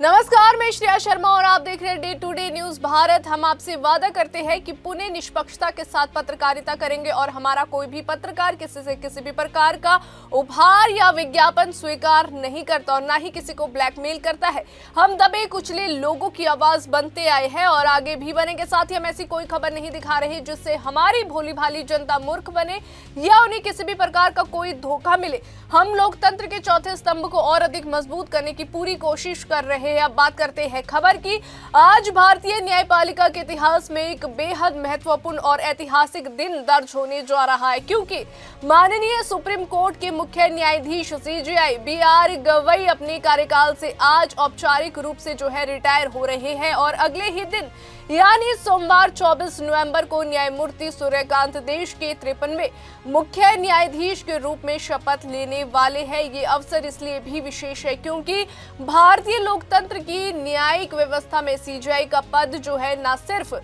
नमस्कार, मैं श्रेया शर्मा और आप देख रहे हैं day to day news Bharat. हम आपसे वादा करते हैं कि पुणे निष्पक्षता के साथ पत्रकारिता करेंगे और हमारा कोई भी पत्रकार किसी से किसी भी प्रकार का उपहार या विज्ञापन स्वीकार नहीं करता और ना ही किसी को ब्लैकमेल करता है। हम दबे कुचले लोगों की आवाज बनते आए हैं और आगे भी बनेंगे। साथ ही हम ऐसी कोई खबर नहीं दिखा रहे जिससे हमारी भोली भाली जनता मूर्ख बने या उन्हें किसी भी प्रकार का कोई धोखा मिले। हम लोकतंत्र के चौथे स्तंभ को और अधिक मजबूत करने की पूरी कोशिश कर रहे हैं। अब बात करते हैं खबर की। आज भारतीय न्यायपालिका के इतिहास में एक बेहद महत्वपूर्ण और ऐतिहासिक दिन दर्ज होने जा रहा है, क्योंकि माननीय सुप्रीम कोर्ट के मुख्य न्यायाधीश सीजेआई बीआर गवई अपने कार्यकाल से आज औपचारिक रूप से रिटायर हो रहे हैं और अगले ही दिन यानी सोमवार 24 नवंबर को न्यायमूर्ति सूर्यकांत देश के 53वें मुख्य न्यायाधीश के रूप में शपथ लेने वाले हैं। ये अवसर इसलिए भी विशेष है क्योंकि भारतीय लोकतंत्र की न्यायिक व्यवस्था में सीजेआई का पद न सिर्फ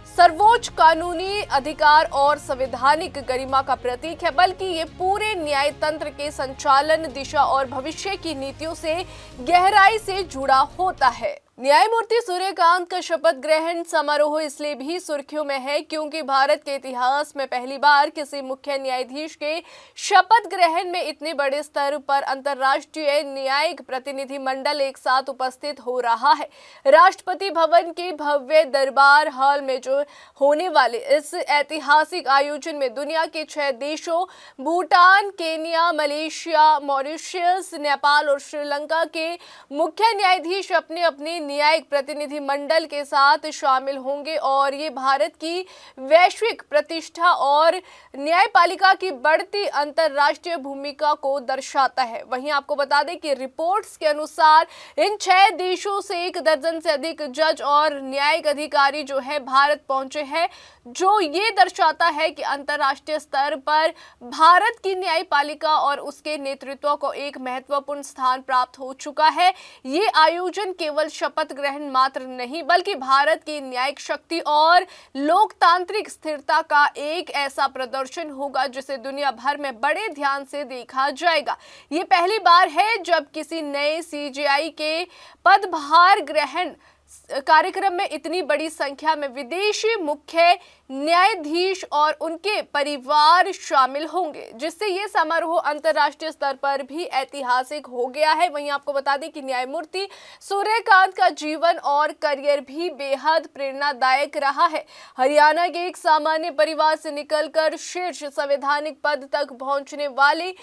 सर्वोच्च कानूनी अधिकार और संवैधानिक गरिमा का प्रतीक है, बल्कि ये पूरे न्याय तंत्र के संचालन, दिशा और भविष्य की नीतियों से गहराई से जुड़ा होता है। न्यायमूर्ति सूर्यकांत का शपथ ग्रहण समारोह इसलिए भी सुर्खियों में है क्योंकि भारत के इतिहास में पहली बार किसी मुख्य न्यायाधीश के शपथ ग्रहण में इतने बड़े स्तर पर अंतर्राष्ट्रीय न्यायिक प्रतिनिधि मंडल एक साथ उपस्थित हो रहा है। राष्ट्रपति भवन के भव्य दरबार हॉल में होने वाले इस ऐतिहासिक आयोजन में दुनिया के 6 देशों Bhutan, Kenya, Malaysia, Mauritius, Nepal और श्रीलंका के मुख्य न्यायाधीश अपने अपने न्यायिक प्रतिनिधि मंडल के साथ शामिल होंगे और ये भारत की वैश्विक प्रतिष्ठा और न्यायपालिका की बढ़ती अंतर्राष्ट्रीय भूमिका को दर्शाता है। वहीं आपको बता दें कि रिपोर्ट्स के अनुसार इन 6 देशों से 1 दर्जन से अधिक जज और न्यायिक अधिकारी भारत पहुंचे हैं, जो ये दर्शाता है कि अंतर्राष्ट्रीय स्तर पर भारत की न्यायपालिका और उसके नेतृत्व को एक महत्वपूर्ण स्थान प्राप्त हो चुका है। ये आयोजन केवल शपथ ग्रहण मात्र नहीं बल्कि भारत की न्यायिक शक्ति और लोकतांत्रिक स्थिरता का एक ऐसा प्रदर्शन होगा जिसे दुनिया भर में बड़े ध्यान से देखा जाएगा। ये पहली बार है जब किसी नए सीजेआई के पदभार ग्रहण कार्यक्रम में इतनी बड़ी संख्या में विदेशी मुख्य न्यायाधीश और उनके परिवार शामिल होंगे, जिससे ये समारोह अंतर्राष्ट्रीय स्तर पर भी ऐतिहासिक हो गया है। वहीं आपको बता दें कि न्यायमूर्ति सूर्यकांत का जीवन और करियर भी बेहद प्रेरणादायक रहा है। हरियाणा के एक सामान्य परिवार से निकलकर शीर्ष संवैधानिक पद तक पहुंचने वाली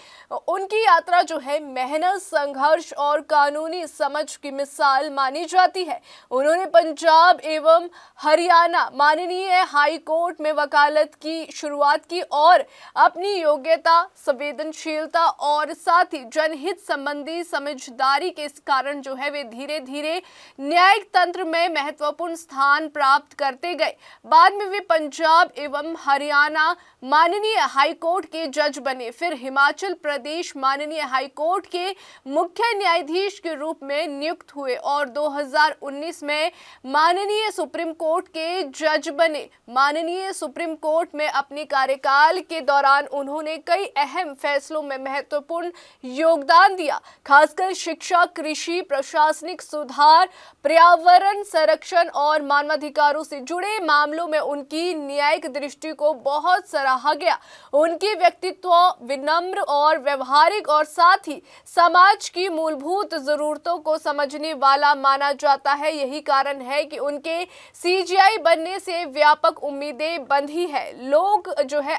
उनकी यात्रा मेहनत, संघर्ष और कानूनी समझ की मिसाल मानी जाती है। उन्होंने पंजाब एवं हरियाणा माननीय हाई कोर्ट में वकालत की शुरुआत की और अपनी योग्यता, संवेदनशीलता और साथ ही जनहित संबंधी समझदारी के कारण वे धीरे धीरे न्यायिक तंत्र में महत्वपूर्ण स्थान प्राप्त करते गए। बाद में वे पंजाब एवं हरियाणा माननीय हाई कोर्ट के जज बने, फिर हिमाचल प्रदेश माननीय हाई कोर्ट के मुख्य न्यायाधीश के रूप में नियुक्त हुए और 2019 में माननीय सुप्रीम कोर्ट के जज बने। माननीय सुप्रीम कोर्ट में अपने कार्यकाल के दौरान उन्होंने कई अहम फैसलों में महत्वपूर्ण योगदान दिया, खासकर शिक्षा, कृषि, प्रशासनिक सुधार, पर्यावरण संरक्षण और मानवाधिकारों से जुड़े मामलों में उनकी न्यायिक दृष्टि को बहुत सराहा गया। उनकी व्यक्तित्व विनम्र और व्यवहारिक और साथ ही समाज की मूलभूत जरूरतों को समझने वाला माना जाता है। यही कारण है कि उनके सीजेआई बनने से व्यापक उम्मीदें बंधी है। लोग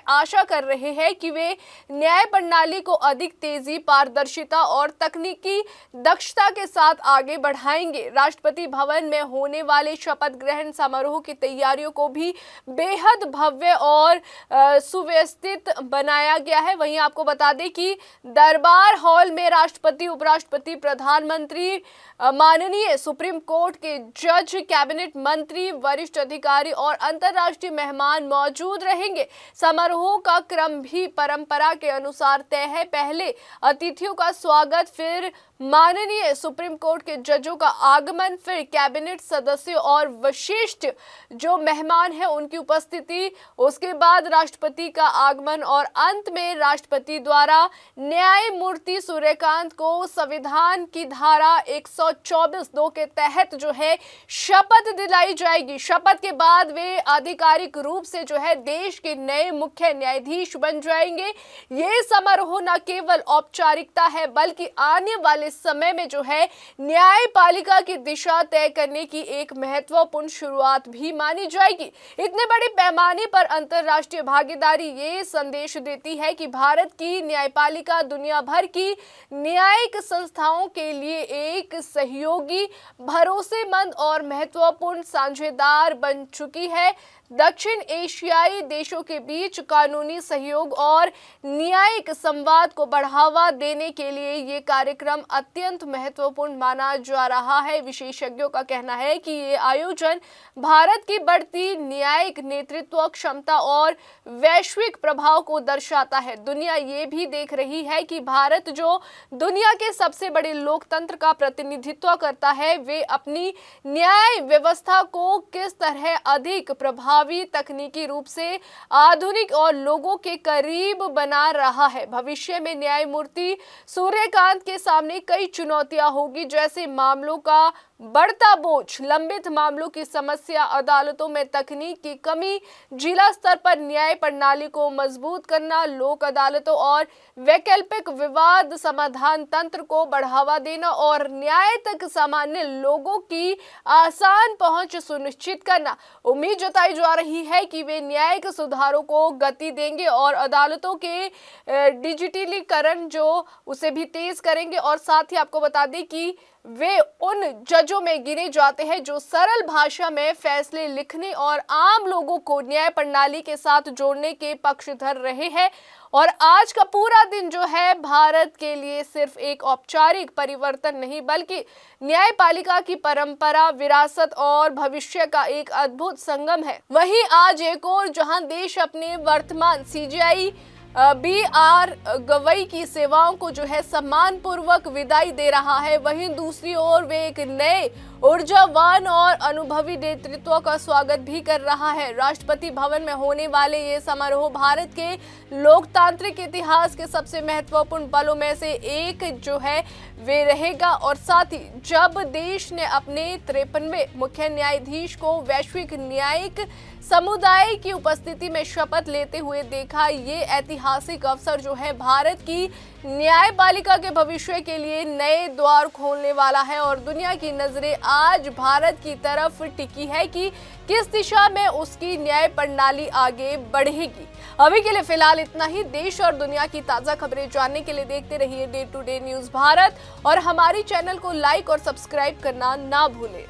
आशा कर रहे हैं कि वे न्याय प्रणाली को अधिक तेजी, पारदर्शिता और तकनीकी दक्षता के साथ आगे बढ़ाएंगे। राष्ट्रपति भवन में होने वाले शपथ ग्रहण समारोह की तैयारियों को भी बेहद भव्य और सुव्यवस्थित बनाया गया है। वहीं आपको बता दें कि दरबार हॉल में राष्ट्रपति, उपराष्ट्रपति, प्रधानमंत्री, माननीय सुप्रीम कोर्ट के जज, कैबिनेट मंत्री, वरिष्ठ अधिकारी और अंतर्राष्ट्रीय मेहमान मौजूद रहेंगे। समारोह का क्रम भी परंपरा के अनुसार तय है। पहले अतिथियों का स्वागत, फिर माननीय सुप्रीम कोर्ट के जजों का आगमन, फिर कैबिनेट सदस्यों और विशिष्ट जो मेहमान हैं उनकी उपस्थिति, उसके बाद राष्ट्रपति का आगमन और अंत में राष्ट्रपति द्वारा न्यायमूर्ति सूर्यकांत को संविधान की धारा 124(2) के तहत जो है शपथ दिलाई जाएगी। शपथ के बाद वे आधिकारिक रूप से जो है देश के नए मुख्य न्यायाधीश बन जाएंगे। ये समारोह न केवल औपचारिकता है बल्कि आने वाले समय में जो है न्यायपालिका की दिशा तय करने की एक महत्वपूर्ण शुरुआत भी मानी जाएगी। इतने बड़े पैमाने पर अंतर्राष्ट्रीय भागीदारी ये संदेश देती है कि भारत की न्यायपालिका दुनिया भर की न्यायिक संस्थाओं के लिए एक सहयोगी, भरोसेमंद और महत्वपूर्ण साझेदार बन चुकी है। दक्षिण एशियाई देशों के बीच कानूनी सहयोग और न्यायिक संवाद को बढ़ावा देने के लिए ये कार्यक्रम अत्यंत महत्वपूर्ण माना जा रहा है। विशेषज्ञों का कहना है कि ये आयोजन भारत की बढ़ती न्यायिक नेतृत्व क्षमता और वैश्विक प्रभाव को दर्शाता है। दुनिया ये भी देख रही है कि भारत जो दुनिया के सबसे बड़े लोकतंत्र का प्रतिनिधित्व करता है, वे अपनी न्याय व्यवस्था को किस तरह अधिक प्रभावी तकनीकी रूप से आधुनिक और लोगों के करीब बना रहा है। भविष्य में न्यायमूर्ति सूर्यकांत के सामने कई चुनौतियां होगी, जैसे मामलों का बढ़ता बोझ, लंबित मामलों की समस्या, अदालतों में तकनीक की कमी, जिला स्तर पर न्याय प्रणाली को मजबूत करना, लोक अदालतों और वैकल्पिक विवाद समाधान तंत्र को बढ़ावा देना और न्याय तक सामान्य लोगों की आसान पहुंच सुनिश्चित करना। उम्मीद जताई जा रही है कि वे न्यायिक सुधारों को गति देंगे और अदालतों के डिजिटलीकरण जो उसे भी तेज करेंगे। और साथ ही आपको बता दें कि वे उन जजों में गिने जाते हैं जो सरल भाषा में फैसले लिखने और आम लोगों को न्याय प्रणाली के साथ जोड़ने के पक्षधर रहे हैं। और आज का पूरा दिन जो है भारत के लिए सिर्फ एक औपचारिक परिवर्तन नहीं बल्कि न्यायपालिका की परंपरा, विरासत और भविष्य का एक अद्भुत संगम है। वहीं आज एक और जहां देश अपने वर्तमान सीजेआई BR गवई की सेवाओं को जो है सम्मान पूर्वक विदाई दे रहा है, वहीं दूसरी ओर वे एक नए ऊर्जावान और अनुभवी नेतृत्व का स्वागत भी कर रहा है। राष्ट्रपति भवन में होने वाले ये समारोह भारत के लोकतांत्रिक इतिहास के सबसे महत्वपूर्ण पलों में से एक जो है वे रहेगा। और साथ ही जब देश ने अपने 53वें मुख्य न्यायाधीश को वैश्विक न्यायिक समुदाय की उपस्थिति में शपथ लेते हुए देखा, ये ऐतिहासिक अवसर जो है भारत की न्यायपालिका के भविष्य के लिए नए द्वार खोलने वाला है। और दुनिया की नजरें आज भारत की तरफ टिकी है कि किस दिशा में उसकी न्याय प्रणाली आगे बढ़ेगी। अभी के लिए फिलहाल इतना ही। देश और दुनिया की ताजा खबरें जानने के लिए देखते रहिए day to day news Bharat और हमारी चैनल को लाइक और सब्सक्राइब करना ना भूलें।